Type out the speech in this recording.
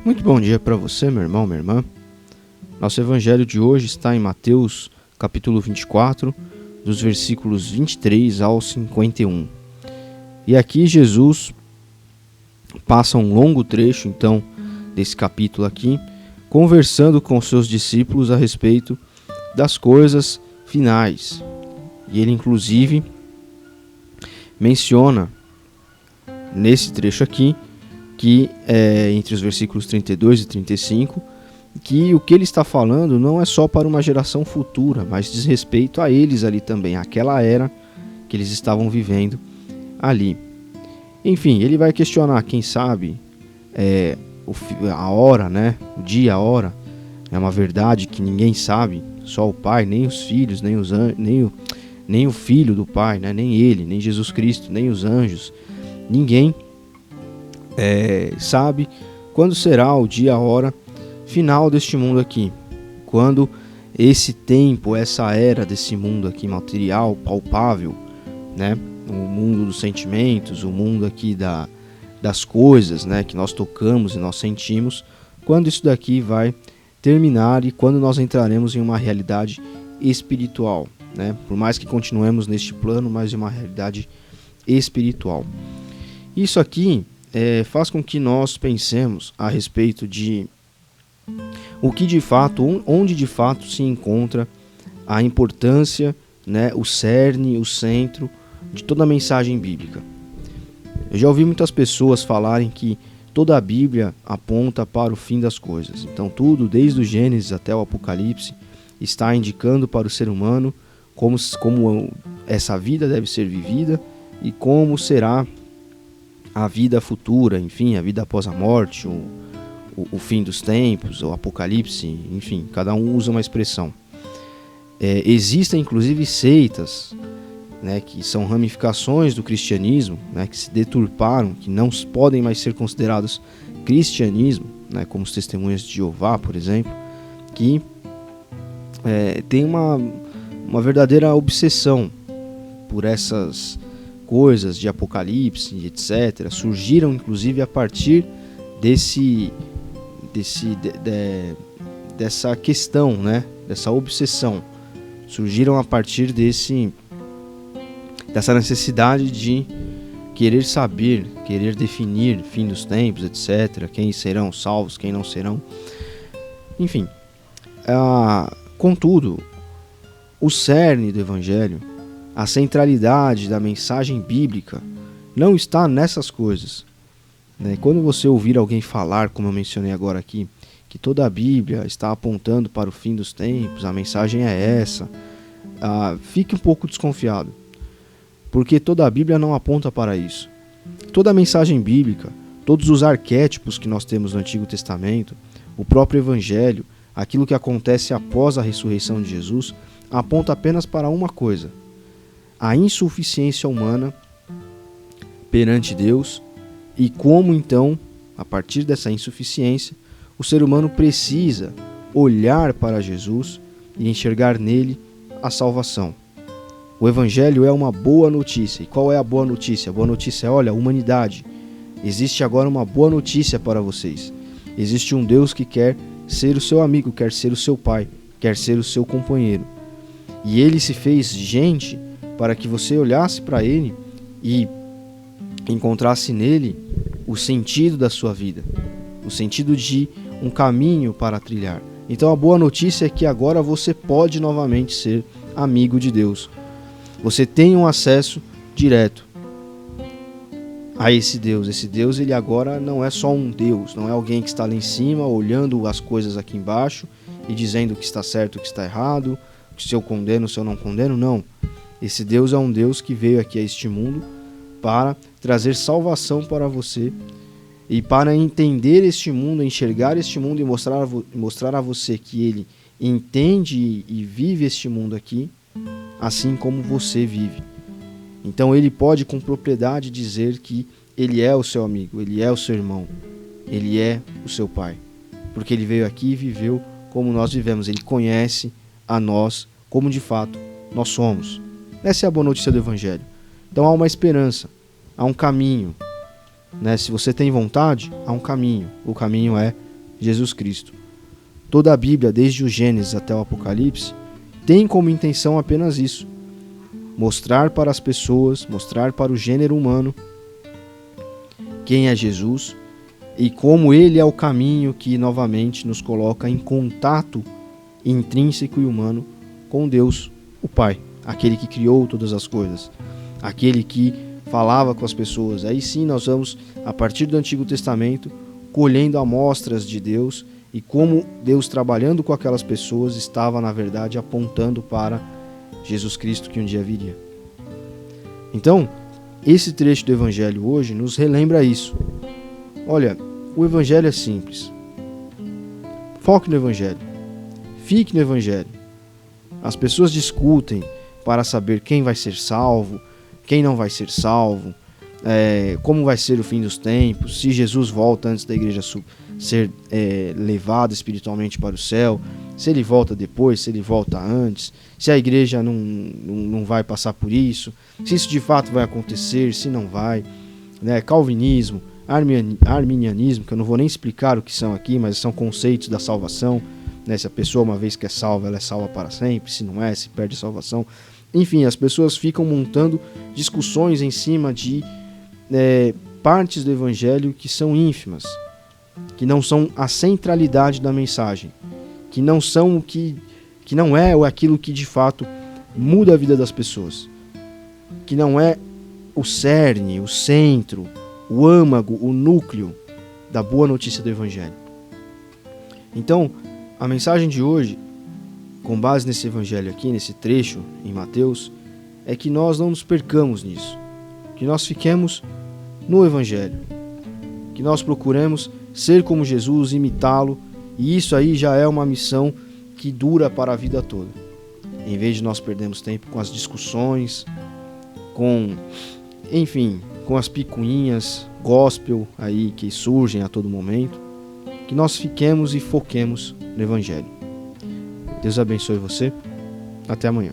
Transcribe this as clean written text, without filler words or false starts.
Muito bom dia para você, meu irmão, minha irmã. Nosso evangelho de hoje está em Mateus, capítulo 24, dos versículos 23 ao 51. E aqui Jesus passa um longo trecho, então, desse capítulo aqui, conversando com seus discípulos a respeito das coisas finais. E ele, inclusive, menciona nesse trecho aqui, que entre os versículos 32 e 35, que o que ele está falando não é só para uma geração futura, mas diz respeito a eles ali também, àquela era que eles estavam vivendo ali. Enfim, ele vai questionar, quem sabe, a hora, né? O dia, a hora, é uma verdade que ninguém sabe, só o Pai, nem os filhos, nem o Filho do Pai, né? Nem ele, nem Jesus Cristo, nem os anjos, ninguém sabe quando será o dia, a hora final deste mundo aqui, quando esse tempo, essa era desse mundo aqui material, palpável, né, o mundo dos sentimentos, o mundo aqui das coisas, né, que nós tocamos e nós sentimos, quando isso daqui vai terminar e quando nós entraremos em uma realidade espiritual, né, por mais que continuemos neste plano, mas em uma realidade espiritual. Isso aqui faz com que nós pensemos a respeito de o que de fato, onde de fato se encontra a importância, né, o cerne, o centro de toda a mensagem bíblica. Eu já ouvi muitas pessoas falarem que toda a Bíblia aponta para o fim das coisas. Então tudo, desde o Gênesis até o Apocalipse, está indicando para o ser humano como essa vida deve ser vivida e como será a vida futura, enfim, a vida após a morte, o fim dos tempos, o apocalipse, enfim, cada um usa uma expressão. Existem inclusive seitas, né, que são ramificações do cristianismo, né, que se deturparam, que não podem mais ser considerados cristianismo, né, como os Testemunhas de Jeová, por exemplo, que tem uma verdadeira obsessão por essas coisas de apocalipse, etc. Surgiram inclusive a partir dessa questão, né? Dessa obsessão. Surgiram a partir dessa necessidade de querer saber, querer definir fim dos tempos, etc. Quem serão salvos, quem não serão. Enfim. Contudo, o cerne do Evangelho, a centralidade da mensagem bíblica não está nessas coisas. Quando você ouvir alguém falar, como eu mencionei agora aqui, que toda a Bíblia está apontando para o fim dos tempos, a mensagem é essa, fique um pouco desconfiado, porque toda a Bíblia não aponta para isso. Toda a mensagem bíblica, todos os arquétipos que nós temos no Antigo Testamento, o próprio Evangelho, aquilo que acontece após a ressurreição de Jesus, aponta apenas para uma coisa: a insuficiência humana perante Deus e como então, a partir dessa insuficiência, o ser humano precisa olhar para Jesus e enxergar nele a salvação. O Evangelho é uma boa notícia. E qual é a boa notícia? A boa notícia é, olha, humanidade, existe agora uma boa notícia para vocês. Existe um Deus que quer ser o seu amigo, quer ser o seu pai, quer ser o seu companheiro. E ele se fez gente para que você olhasse para ele e encontrasse nele o sentido da sua vida, o sentido de um caminho para trilhar. Então a boa notícia é que agora você pode novamente ser amigo de Deus. Você tem um acesso direto a esse Deus. Esse Deus, ele agora não é só um Deus, não é alguém que está lá em cima olhando as coisas aqui embaixo e dizendo o que está certo, o que está errado, se eu condeno, se eu não condeno, não. Esse Deus é um Deus que veio aqui a este mundo para trazer salvação para você e para entender este mundo, enxergar este mundo e mostrar a você que ele entende e vive este mundo aqui, assim como você vive. Então ele pode com propriedade dizer que ele é o seu amigo, ele é o seu irmão, ele é o seu pai, porque ele veio aqui e viveu como nós vivemos, ele conhece a nós como de fato nós somos. Essa é a boa notícia do Evangelho. Então há uma esperança, há um caminho, né? Se você tem vontade, há um caminho. O caminho é Jesus Cristo. Toda a Bíblia, desde o Gênesis até o Apocalipse, tem como intenção apenas isso: mostrar para as pessoas, mostrar para o gênero humano quem é Jesus e como ele é o caminho que novamente nos coloca em contato intrínseco e humano com Deus, o Pai, aquele que criou todas as coisas, aquele que falava com as pessoas. Aí sim nós vamos, a partir do Antigo Testamento, colhendo amostras de Deus e como Deus, trabalhando com aquelas pessoas, estava na verdade apontando para Jesus Cristo que um dia viria. Então, esse trecho do Evangelho hoje nos relembra isso. Olha, o Evangelho é simples. Foque no Evangelho. Fique no Evangelho. As pessoas discutem para saber quem vai ser salvo, quem não vai ser salvo, como vai ser o fim dos tempos, se Jesus volta antes da igreja ser levada espiritualmente para o céu, se ele volta depois, se ele volta antes, se a igreja não vai passar por isso, se isso de fato vai acontecer, se não vai, né? Calvinismo, arminianismo, que eu não vou nem explicar o que são aqui, mas são conceitos da salvação, né? Se a pessoa, uma vez que é salva, ela é salva para sempre, se não é, se perde a salvação. Enfim, as pessoas ficam montando discussões em cima de partes do Evangelho que são ínfimas, que não são a centralidade da mensagem, que não são que não é aquilo que de fato muda a vida das pessoas, que não é o cerne, o centro, o âmago, o núcleo da boa notícia do Evangelho. Então, a mensagem de hoje, com base nesse Evangelho aqui, nesse trecho em Mateus, é que nós não nos percamos nisso, que nós fiquemos no Evangelho, que nós procuremos ser como Jesus, imitá-lo, e isso aí já é uma missão que dura para a vida toda. Em vez de nós perdermos tempo com as discussões, com as picuinhas gospel aí que surgem a todo momento, que nós fiquemos e foquemos no Evangelho. Deus abençoe você. Até amanhã.